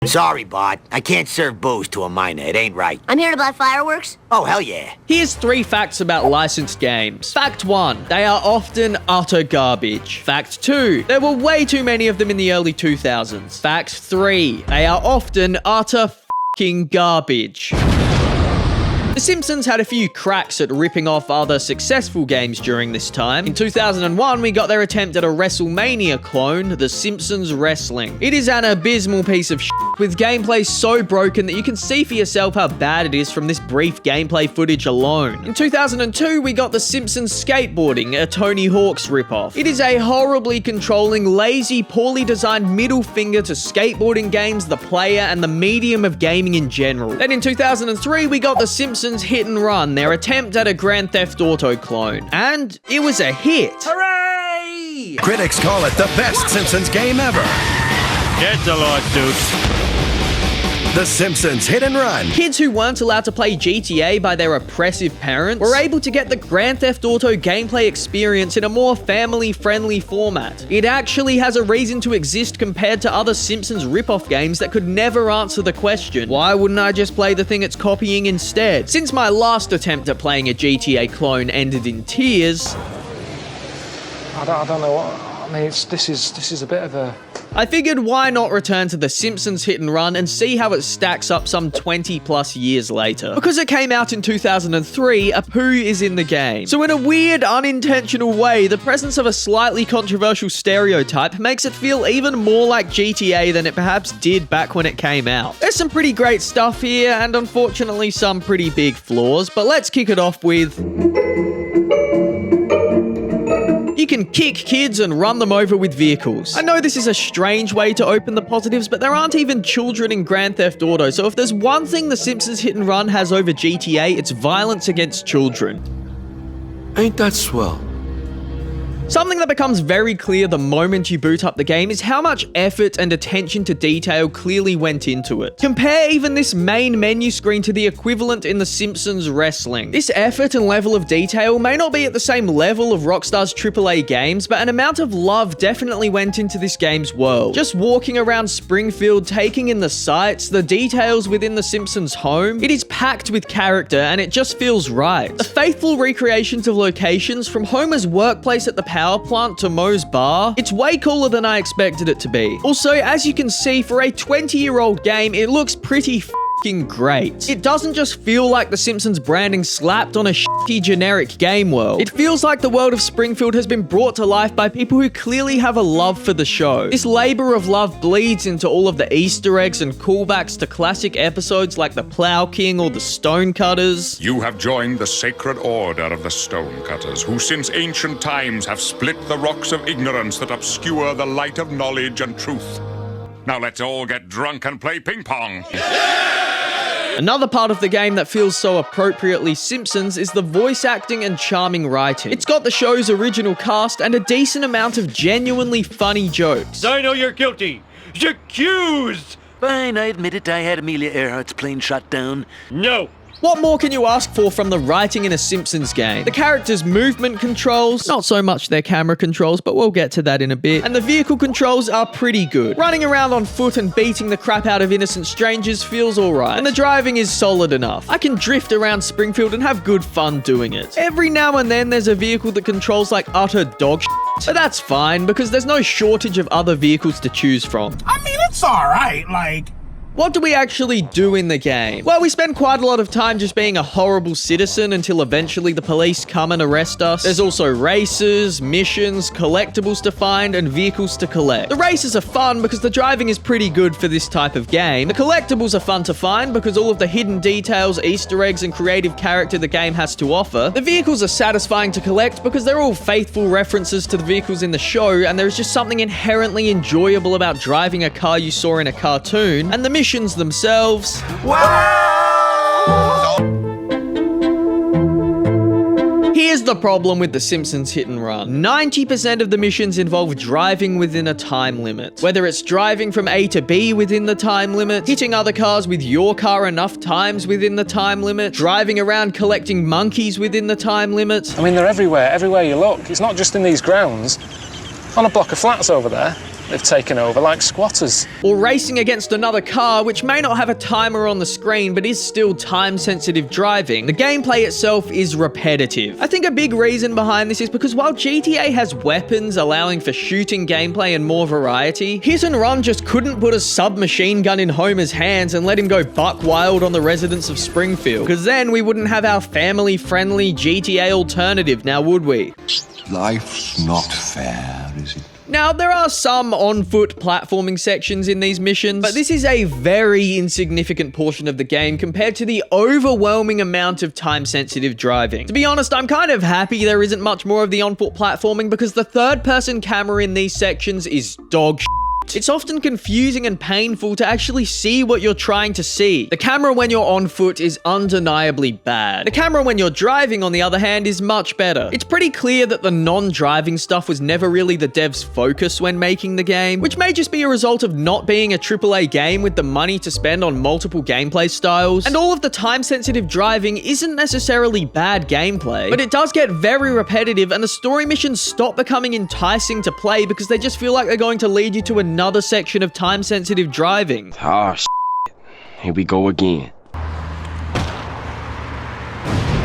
Sorry, Bart. I can't serve booze to a minor. It ain't right. I'm here to buy fireworks. Oh, hell yeah. Here's 3 facts about licensed games. Fact 1, they are often utter garbage. Fact 2, there were way too many of them in the early 2000s. Fact 3, they are often utter f***ing garbage. The Simpsons had a few cracks at ripping off other successful games during this time. In 2001, we got their attempt at a WrestleMania clone, The Simpsons Wrestling. It is an abysmal piece of shit, with gameplay so broken that you can see for yourself how bad it is from this brief gameplay footage alone. In 2002, we got The Simpsons Skateboarding, a Tony Hawk's ripoff. It is a horribly controlling, lazy, poorly designed middle finger to skateboarding games, the player, and the medium of gaming in general. Then in 2003, we got The Simpsons Hit and Run, their attempt at a Grand Theft Auto clone. And it was a hit. Hooray! Critics call it the best Simpsons game ever. Get the lot, dudes. The Simpsons Hit and Run. Kids who weren't allowed to play GTA by their oppressive parents were able to get the Grand Theft Auto gameplay experience in a more family-friendly format. It actually has a reason to exist compared to other Simpsons ripoff games that could never answer the question, why wouldn't I just play the thing it's copying instead? Since my last attempt at playing a GTA clone ended in tears, I don't know what. I mean, this is a bit of a... I figured why not return to The Simpsons Hit and Run and see how it stacks up some 20 plus years later. Because it came out in 2003, a poo is in the game. So in a weird, unintentional way, the presence of a slightly controversial stereotype makes it feel even more like GTA than it perhaps did back when it came out. There's some pretty great stuff here, and unfortunately some pretty big flaws, but let's kick it off with... You can kick kids and run them over with vehicles. I know this is a strange way to open the positives, but there aren't even children in Grand Theft Auto, so if there's one thing The Simpsons Hit and Run has over GTA, it's violence against children. Ain't that swell? Something that becomes very clear the moment you boot up the game is how much effort and attention to detail clearly went into it. Compare even this main menu screen to the equivalent in The Simpsons Wrestling. This effort and level of detail may not be at the same level of Rockstar's AAA games, but an amount of love definitely went into this game's world. Just walking around Springfield, taking in the sights, the details within The Simpsons' home, it is packed with character and it just feels right. The faithful recreations of locations from Homer's workplace at the power plant to Moe's bar, it's way cooler than I expected it to be. Also, as you can see, for a 20-year-old game, it looks pretty f***ing great. It doesn't just feel like the Simpsons branding slapped on a shitty generic game world. It feels like the world of Springfield has been brought to life by people who clearly have a love for the show. This labor of love bleeds into all of the Easter eggs and callbacks to classic episodes like the Plow King or the Stonecutters. You have joined the sacred order of the Stonecutters, who since ancient times have split the rocks of ignorance that obscure the light of knowledge and truth. Now let's all get drunk and play ping pong. Another part of the game that feels so appropriately Simpsons is the voice acting and charming writing. It's got the show's original cast and a decent amount of genuinely funny jokes. I know you're guilty. You're accused. Fine, I admit it. I had Amelia Earhart's plane shot down. No. What more can you ask for from the writing in a Simpsons game? The characters' movement controls, not so much their camera controls, but we'll get to that in a bit. And the vehicle controls are pretty good. Running around on foot and beating the crap out of innocent strangers feels alright. And the driving is solid enough. I can drift around Springfield and have good fun doing it. Every now and then there's a vehicle that controls like utter dog shit. But that's fine, because there's no shortage of other vehicles to choose from. I mean, it's alright, like... What do we actually do in the game? Well, we spend quite a lot of time just being a horrible citizen until eventually the police come and arrest us. There's also races, missions, collectibles to find, and vehicles to collect. The races are fun because the driving is pretty good for this type of game. The collectibles are fun to find because all of the hidden details, Easter eggs, and creative character the game has to offer. The vehicles are satisfying to collect because they're all faithful references to the vehicles in the show, and there's just something inherently enjoyable about driving a car you saw in a cartoon. And the missions themselves. Wow! Here's the problem with The Simpsons Hit and Run. 90% of the missions involve driving within a time limit. Whether it's driving from A to B within the time limit, hitting other cars with your car enough times within the time limit, driving around collecting monkeys within the time limit. I mean, they're everywhere you look. It's not just in these grounds. On a block of flats over there. They've taken over like squatters. Or racing against another car, which may not have a timer on the screen, but is still time-sensitive driving. The gameplay itself is repetitive. I think a big reason behind this is because while GTA has weapons allowing for shooting gameplay and more variety, Hit and Run just couldn't put a submachine gun in Homer's hands and let him go buck wild on the residents of Springfield, because then we wouldn't have our family-friendly GTA alternative, now would we? Life's not fair, is it? Now, there are some on-foot platforming sections in these missions, but this is a very insignificant portion of the game compared to the overwhelming amount of time-sensitive driving. To be honest, I'm kind of happy there isn't much more of the on-foot platforming because the third-person camera in these sections is dog shit. It's often confusing and painful to actually see what you're trying to see. The camera when you're on foot is undeniably bad. The camera when you're driving, on the other hand, is much better. It's pretty clear that the non-driving stuff was never really the devs' focus when making the game, which may just be a result of not being a AAA game with the money to spend on multiple gameplay styles. And all of the time-sensitive driving isn't necessarily bad gameplay, but it does get very repetitive and the story missions stop becoming enticing to play because they just feel like they're going to lead you to another section of time-sensitive driving. Ah, here we go again.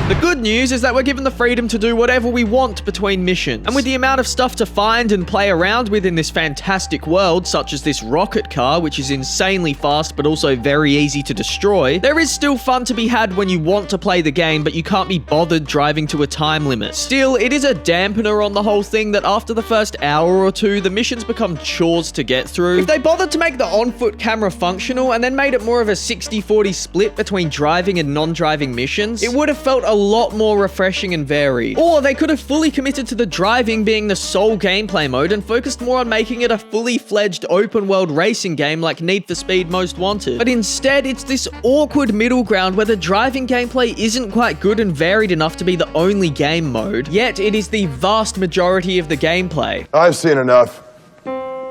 The good news is that we're given the freedom to do whatever we want between missions. And with the amount of stuff to find and play around with in this fantastic world, such as this rocket car, which is insanely fast but also very easy to destroy, there is still fun to be had when you want to play the game, but you can't be bothered driving to a time limit. Still, it is a dampener on the whole thing that after the first hour or two, the missions become chores to get through. If they bothered to make the on-foot camera functional and then made it more of a 60-40 split between driving and non-driving missions, it would have felt a lot more refreshing and varied. Or they could have fully committed to the driving being the sole gameplay mode and focused more on making it a fully fledged open world racing game like Need for Speed Most Wanted. But instead, it's this awkward middle ground where the driving gameplay isn't quite good and varied enough to be the only game mode, yet it is the vast majority of the gameplay. I've seen enough.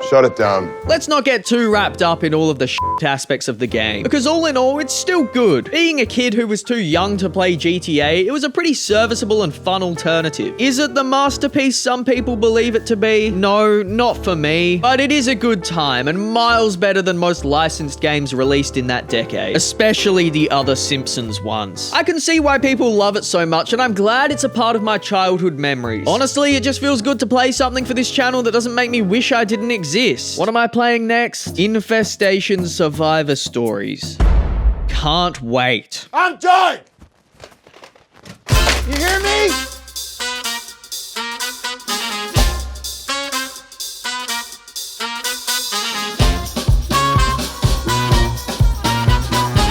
Shut it down. Let's not get too wrapped up in all of the shit aspects of the game, because all in all, it's still good. Being a kid who was too young to play GTA, it was a pretty serviceable and fun alternative. Is it the masterpiece some people believe it to be? No, not for me, but it is a good time and miles better than most licensed games released in that decade, especially the other Simpsons ones. I can see why people love it so much, and I'm glad it's a part of my childhood memories. Honestly, it just feels good to play something for this channel that doesn't make me wish I didn't exist. What am I playing next? Infestation Survivor Stories. Can't wait. I'm done! You hear me?